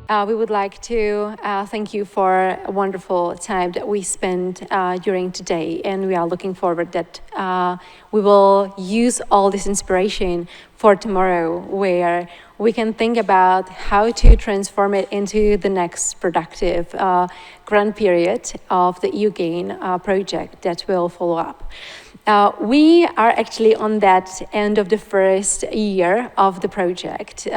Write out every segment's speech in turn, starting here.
We would like to thank you for a wonderful time that we spent during today, and we are looking forward that we will use all this inspiration for tomorrow, where we can think about how to transform it into the next productive grant period of the EUGAIN project that will follow up. We are actually on that end of the first year of the project.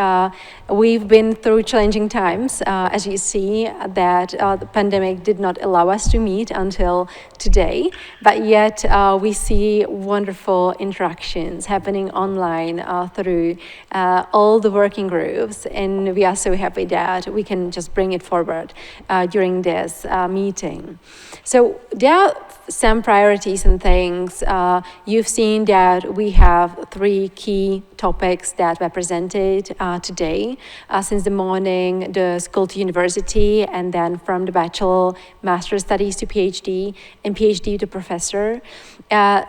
We've been through challenging times, as you see, that the pandemic did not allow us to meet until today, but yet we see wonderful interactions happening online through all the working groups, and we are so happy that we can just bring it forward during this meeting. So there are some priorities and things. You've seen that we have 3 key topics that were presented today. Since the morning, the school to university, and then from the bachelor, master's studies to PhD, and PhD to professor.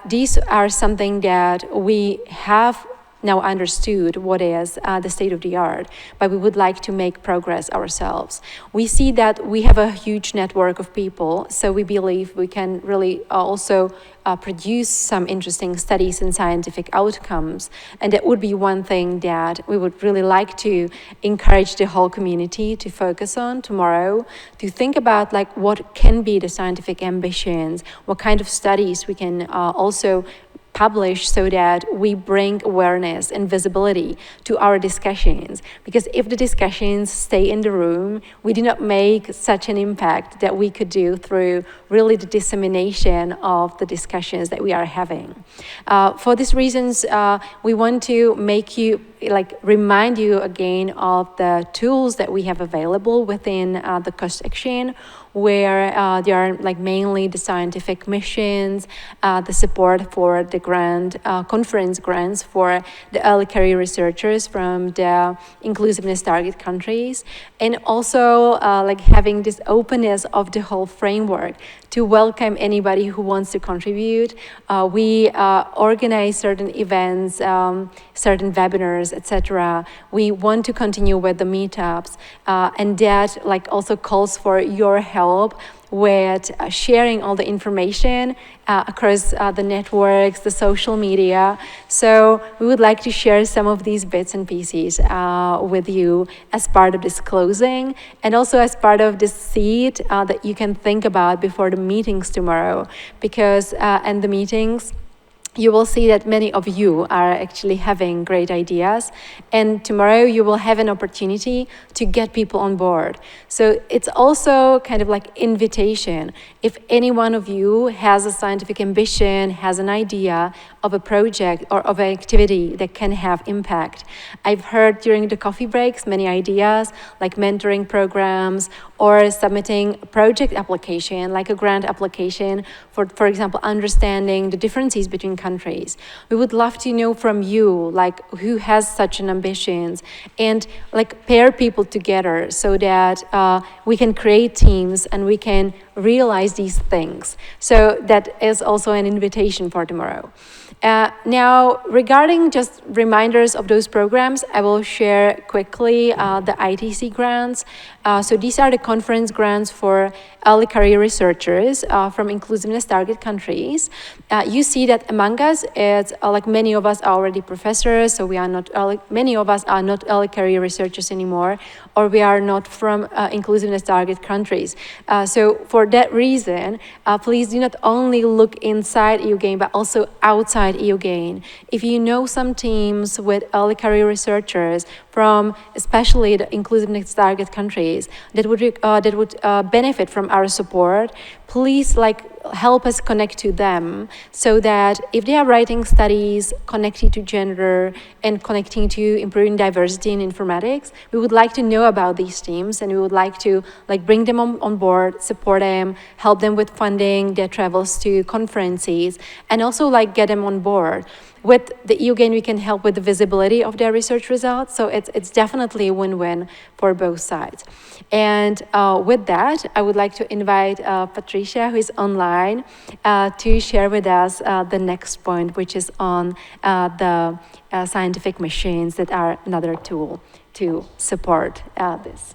These are something that we have now understood what is the state of the art, but we would like to make progress ourselves. We see that we have a huge network of people, so we believe we can really also produce some interesting studies and scientific outcomes, and that would be one thing that we would really like to encourage the whole community to focus on tomorrow, to think about like what can be the scientific ambitions, what kind of studies we can also publish so that we bring awareness and visibility to our discussions. Because if the discussions stay in the room, we do not make such an impact that we could do through really the dissemination of the discussions that we are having. For these reasons, we want to remind you again of the tools that we have available within the cost action, where there are mainly the scientific missions, the support for the conference grants for the early career researchers from the inclusiveness target countries, and also having this openness of the whole framework to welcome anybody who wants to contribute. We organize certain events, certain webinars, etc. We want to continue with the meetups, and that also calls for your help with sharing all the information across the networks, the social media. So we would like to share some of these bits and pieces with you as part of this closing, and also as part of this seed that you can think about before the meetings tomorrow, because in the meetings, you will see that many of you are actually having great ideas, and tomorrow you will have an opportunity to get people on board. So it's also kind of like invitation. If any one of you has a scientific ambition, has an idea of a project or of an activity that can have impact. I've heard during the coffee breaks many ideas, like mentoring programs or submitting a project application, like a grant application for example, understanding the differences between countries. We would love to know from you, who has such an ambitions, and pair people together so that we can create teams and we can realize these things. So that is also an invitation for tomorrow. Now, regarding just reminders of those programs, I will share quickly the ITC grants. So these are the conference grants for early career researchers from inclusiveness target countries. You see that among us, it's many of us are already professors, so many of us are not early career researchers anymore, or we are not from inclusiveness target countries. So for that reason, please do not only look inside EUGAIN, but also outside EUGAIN. If you know some teams with early career researchers from especially the inclusiveness target countries that would benefit from our support, please help us connect to them, so that if they are writing studies connected to gender and connecting to improving diversity in informatics, we would like to know about these teams, and we would like to bring them on board, support them, help them with funding their travels to conferences, and also get them on board. With the EUGAIN, we can help with the visibility of their research results, so it's definitely a win-win for both sides. And with that, I would like to invite Patricia, who is online, to share with us the next point, which is on the scientific machines that are another tool to support this.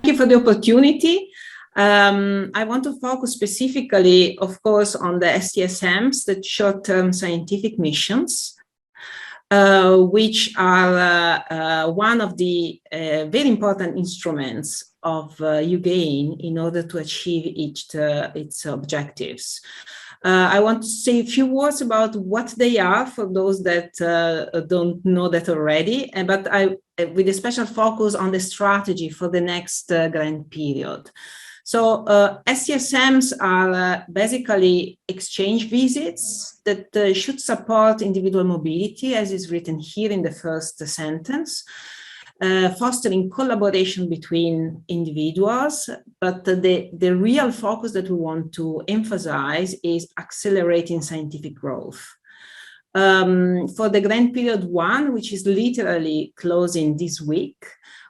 you for the opportunity. I want to focus specifically, of course, on the STSMs, the short-term scientific missions, which are one of the very important instruments of EUGAIN in order to achieve its objectives. I want to say a few words about what they are for those that don't know that already, but with a special focus on the strategy for the next grant period. So STSMs are basically exchange visits that should support individual mobility, as is written here in the first sentence, fostering collaboration between individuals, but the real focus that we want to emphasize is accelerating scientific growth. For the grant period 1, which is literally closing this week,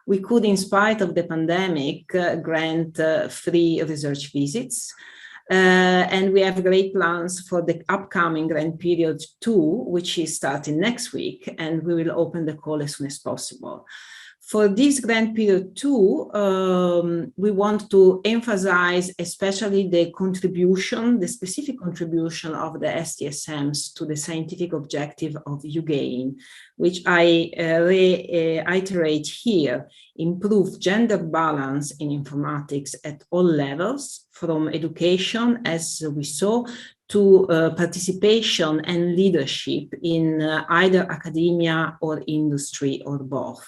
we could, in spite of the pandemic, grant 3 research visits. And we have great plans for the upcoming grant period 2, which is starting next week, and we will open the call as soon as possible. For this grant period 2, we want to emphasize especially the contribution, the specific contribution of the STSMs to the scientific objective of EUGAIN, which I reiterate here: improve gender balance in informatics at all levels, from education, as we saw, to participation and leadership in either academia or industry or both.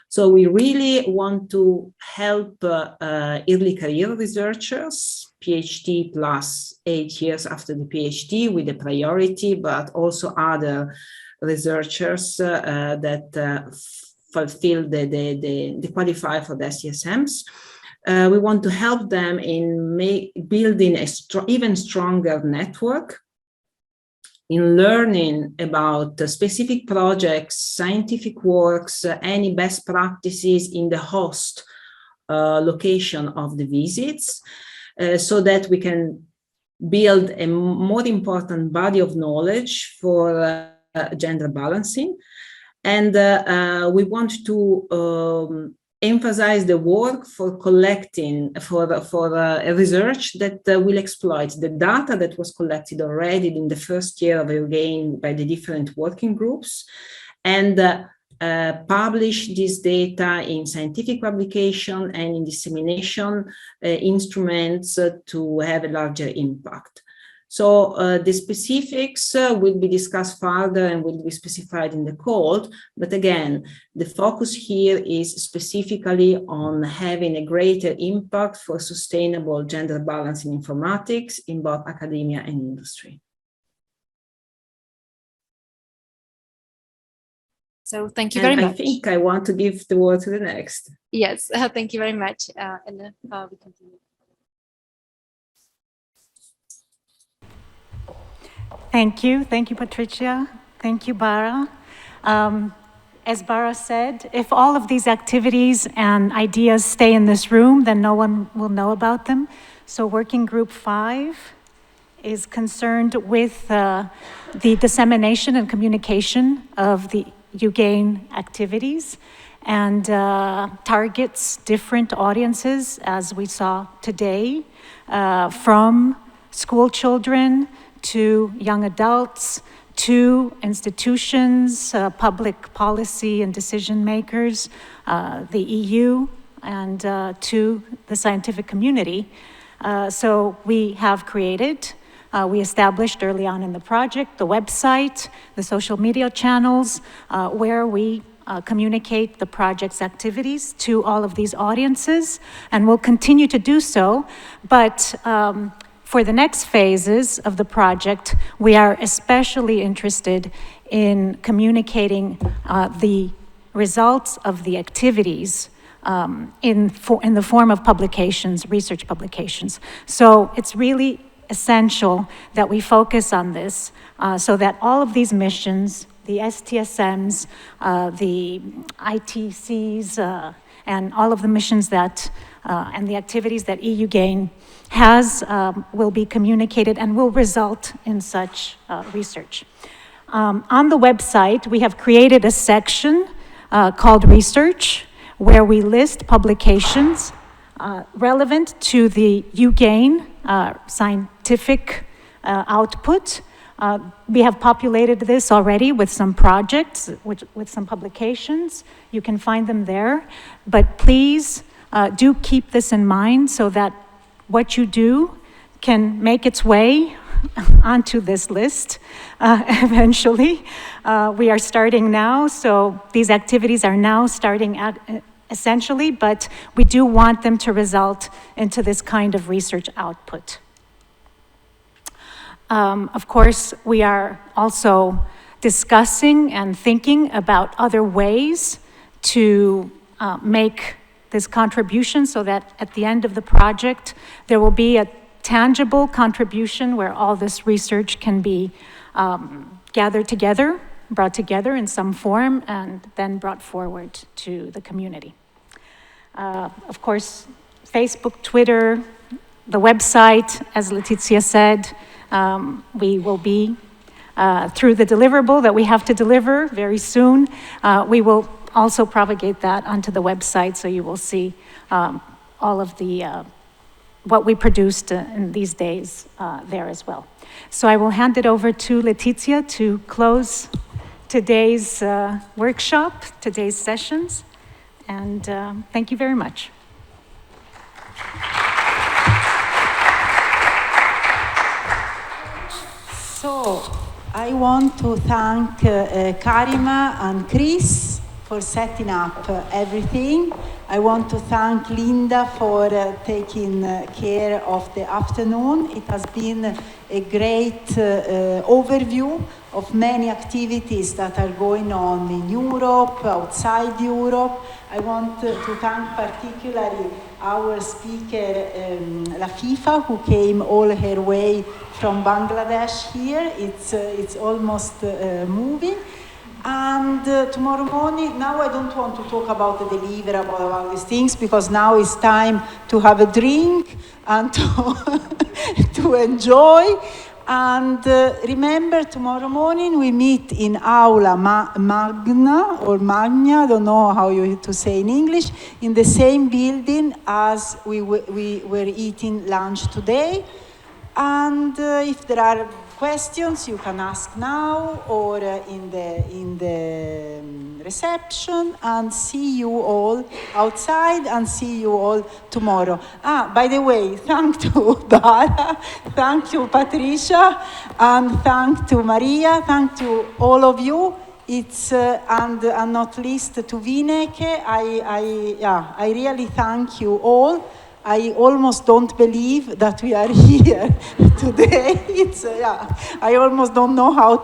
So we really want to help early career researchers, PhD plus 8 years after the PhD with a priority, but also other researchers that fulfill the qualify for the STSMs. We want to help them in building a even stronger network, in learning about specific projects, scientific works, any best practices in the host location of the visits, so that we can build a more important body of knowledge for gender balancing. And we want to emphasize the work for collecting, for research that will exploit the data that was collected already in the first year of EUGAIN by the different working groups, and publish this data in scientific publication and in dissemination instruments to have a larger impact. So the specifics will be discussed further and will be specified in the call. But again, the focus here is specifically on having a greater impact for sustainable gender balance in informatics in both academia and industry. So thank you very much. I think I want to give the word to the next. Yes, thank you very much. And we continue. Thank you, Patricia. Thank you, Bara. As Bara said, if all of these activities and ideas stay in this room, then no one will know about them. So Working Group 5 is concerned with the dissemination and communication of the EUGAIN activities, and targets different audiences, as we saw today, from school children to young adults, to institutions, public policy and decision makers, the EU, and to the scientific community. So we have created, we established early on in the project, the website, the social media channels, where we communicate the project's activities to all of these audiences, and we'll continue to do so. But for the next phases of the project, we are especially interested in communicating the results of the activities in the form of publications, research publications. So it's really essential that we focus on this so that all of these missions, the STSMs, the ITCs, and all of the missions that, and the activities that EUGAIN has will be communicated and will result in such research. On the website, we have created a section called Research, where we list publications relevant to the EUGAIN scientific output. We have populated this already with some projects, with some publications. You can find them there. But please do keep this in mind so that what you do can make its way onto this list eventually. We are starting now, so these activities are now starting essentially, but we do want them to result into this kind of research output. Of course, we are also discussing and thinking about other ways to make this contribution so that at the end of the project, there will be a tangible contribution where all this research can be gathered together, brought together in some form, and then brought forward to the community. Of course, Facebook, Twitter, the website, as Letizia said, we will be, through the deliverable that we have to deliver very soon, we will also propagate that onto the website, so you will see all of the, what we produced in these days there as well. So I will hand it over to Letizia to close today's workshop, today's sessions, and thank you very much. So, I want to thank Karima and Chris for setting up everything. I want to thank Linda for taking care of the afternoon. It has been a great overview of many activities that are going on in Europe, outside Europe. I want to thank particularly our speaker, Lafifa, who came all her way from Bangladesh here. It's almost moving. And tomorrow morning, now I don't want to talk about the deliverable, about these things, because now it's time to have a drink and to enjoy. And remember, tomorrow morning we meet in Aula Magna, or Magna, I don't know how you to say in English, in the same building as we were eating lunch today. And if there are questions, you can ask now or in the reception, and see you all outside and see you all tomorrow. By the way, thank to Dara, thank you Patricia, and thank to Maria, thank to all of you. It's and not least to Vineke. I really thank you all. I almost don't believe that we are here today. I almost don't know how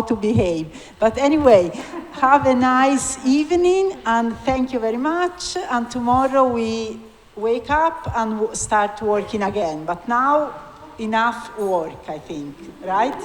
to behave. But anyway, have a nice evening, and thank you very much. And tomorrow we wake up and start working again. But now, enough work, I think, right?